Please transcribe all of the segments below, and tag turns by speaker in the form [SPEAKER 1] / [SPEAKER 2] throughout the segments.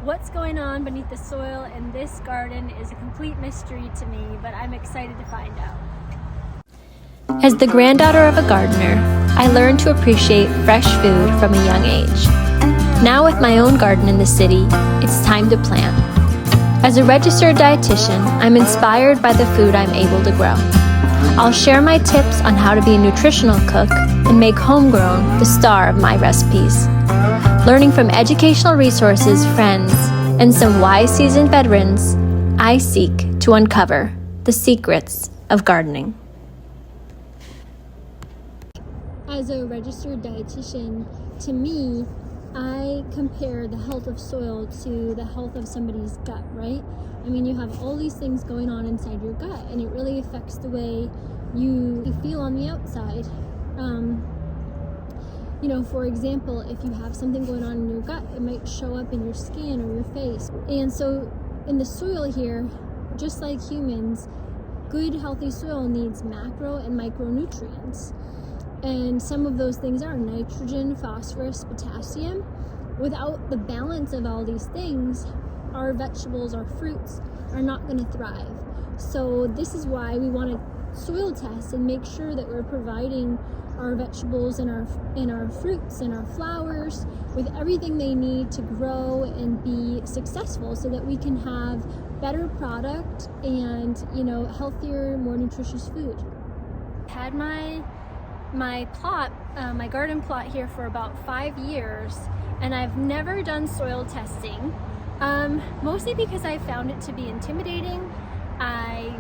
[SPEAKER 1] What's going on beneath the soil in this garden is a complete mystery to me, but I'm excited to find out.
[SPEAKER 2] As the granddaughter of a gardener, I learned to appreciate fresh food from a young age. Now with my own garden in the city, it's time to plant. As a registered dietitian, I'm inspired by the food I'm able to grow. I'll share my tips on how to be a nutritional cook and make homegrown the star of my recipes. Learning from educational resources, friends, and some wise seasoned veterans, I seek to uncover the secrets of gardening.
[SPEAKER 1] As a registered dietitian, to me, I compare the health of soil to the health of somebody's gut, right? I mean, you have all these things going on inside your gut, and it really affects the way you feel on the outside. For example, if you have something going on in your gut, it might show up in your skin or your face. And so in the soil here, just like humans, good healthy soil needs macro and micronutrients. And some of those things are nitrogen, phosphorus, potassium. Without the balance of all these things, our vegetables, our fruits are not going to thrive. So this is why we want to soil test and make sure that we're providing our vegetables and our fruits and our flowers with everything they need to grow and be successful, so that we can have better product and healthier, more nutritious food. Had my plot, my garden plot here for about 5 years, and I've never done soil testing, mostly because I found it to be intimidating. I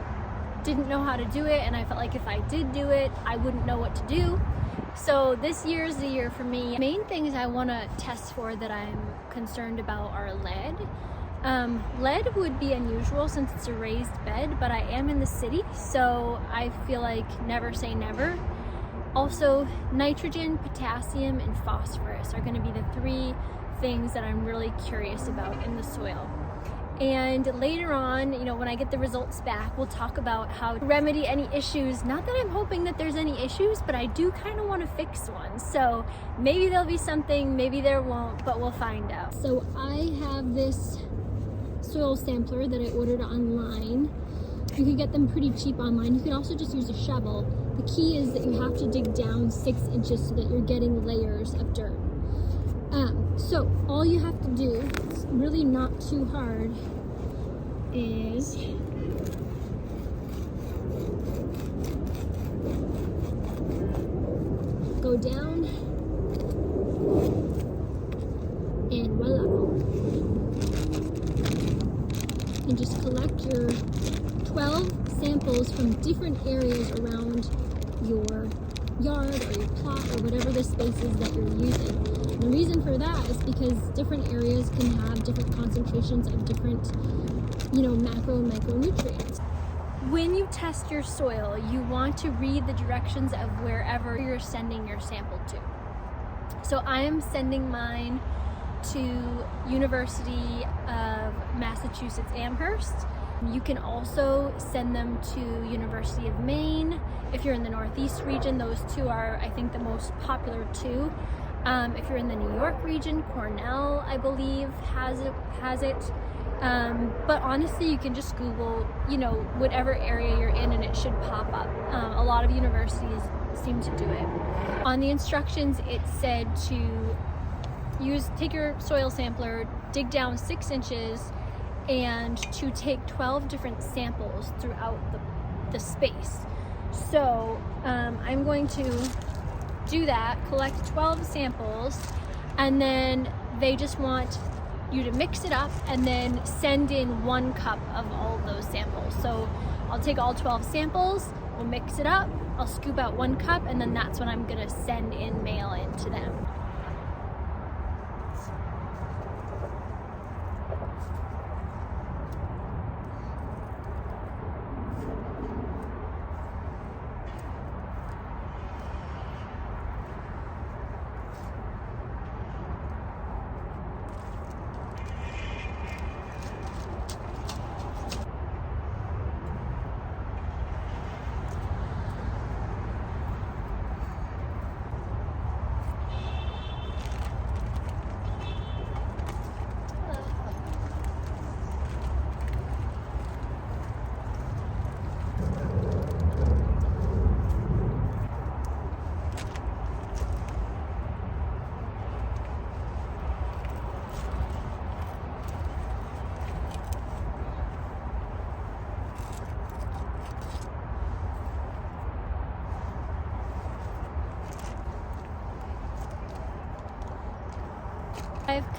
[SPEAKER 1] didn't know how to do it, and I felt like if I did do it, I wouldn't know what to do. So this year is the year for me. The main things I want to test for that I'm concerned about are lead. Lead would be unusual since it's a raised bed, but I am in the city, so I feel like never say never. Also, nitrogen, potassium, and phosphorus are going to be the 3 things that I'm really curious about in the soil. And later on, when I get the results back, we'll talk about how to remedy any issues. Not that I'm hoping that there's any issues, but I do kind of want to fix one. So maybe there'll be something, maybe there won't, but we'll find out. So I have this soil sampler that I ordered online. You can get them pretty cheap online. You can also just use a shovel. The key is that you have to dig down 6 inches so that you're getting layers of dirt. So all you have to do, it's really not too hard, is go down and voila. And just collect your 12 samples from different areas around your yard or your plot or whatever the space is that you're using. And the reason for that is because different areas can have different concentrations of different, macro and micronutrients. When you test your soil, you want to read the directions of wherever you're sending your sample to. So I am sending mine to University of Massachusetts Amherst. You can also send them to University of Maine. If you're in the Northeast region, those 2 are, I think, the most popular 2. If you're in the New York region, Cornell, I believe, has it. But honestly, you can just Google, whatever area you're in, and it should pop up. A lot of universities seem to do it. On the instructions, it said to take your soil sampler, dig down 6 inches, and to take 12 different samples throughout the space. So I'm going to do that, collect 12 samples, and then they just want you to mix it up and then send in 1 cup of all of those samples. So I'll take all 12 samples, we'll mix it up, I'll scoop out 1 cup, and then that's when I'm gonna mail in to them.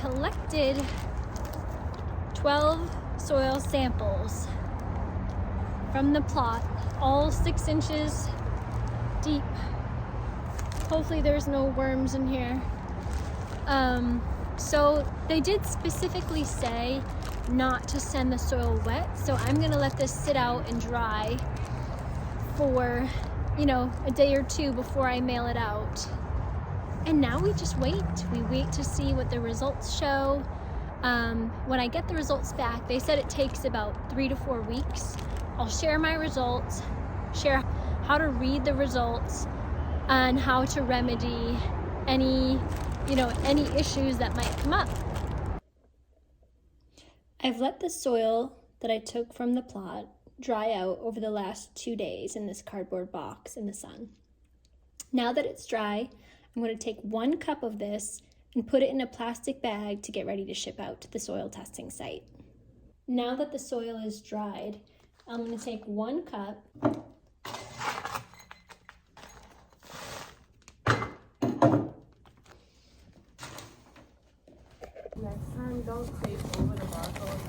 [SPEAKER 1] collected 12 soil samples from the plot, all 6 inches deep. Hopefully there's no worms in here. So they did specifically say not to send the soil wet, so I'm gonna let this sit out and dry for, you know, a day or two before I mail it out. And now we just wait. We wait to see what the results show. When I get the results back, they said it takes about 3 to 4 weeks. I'll share my results, share how to read the results, and how to remedy any issues that might come up. I've let the soil that I took from the plot dry out over the last 2 days in this cardboard box in the sun. Now that it's dry, I'm going to take 1 cup of this and put it in a plastic bag to get ready to ship out to the soil testing site. Now that the soil is dried, I'm going to take 1 cup
[SPEAKER 3] Next time, don't tape over the barcode.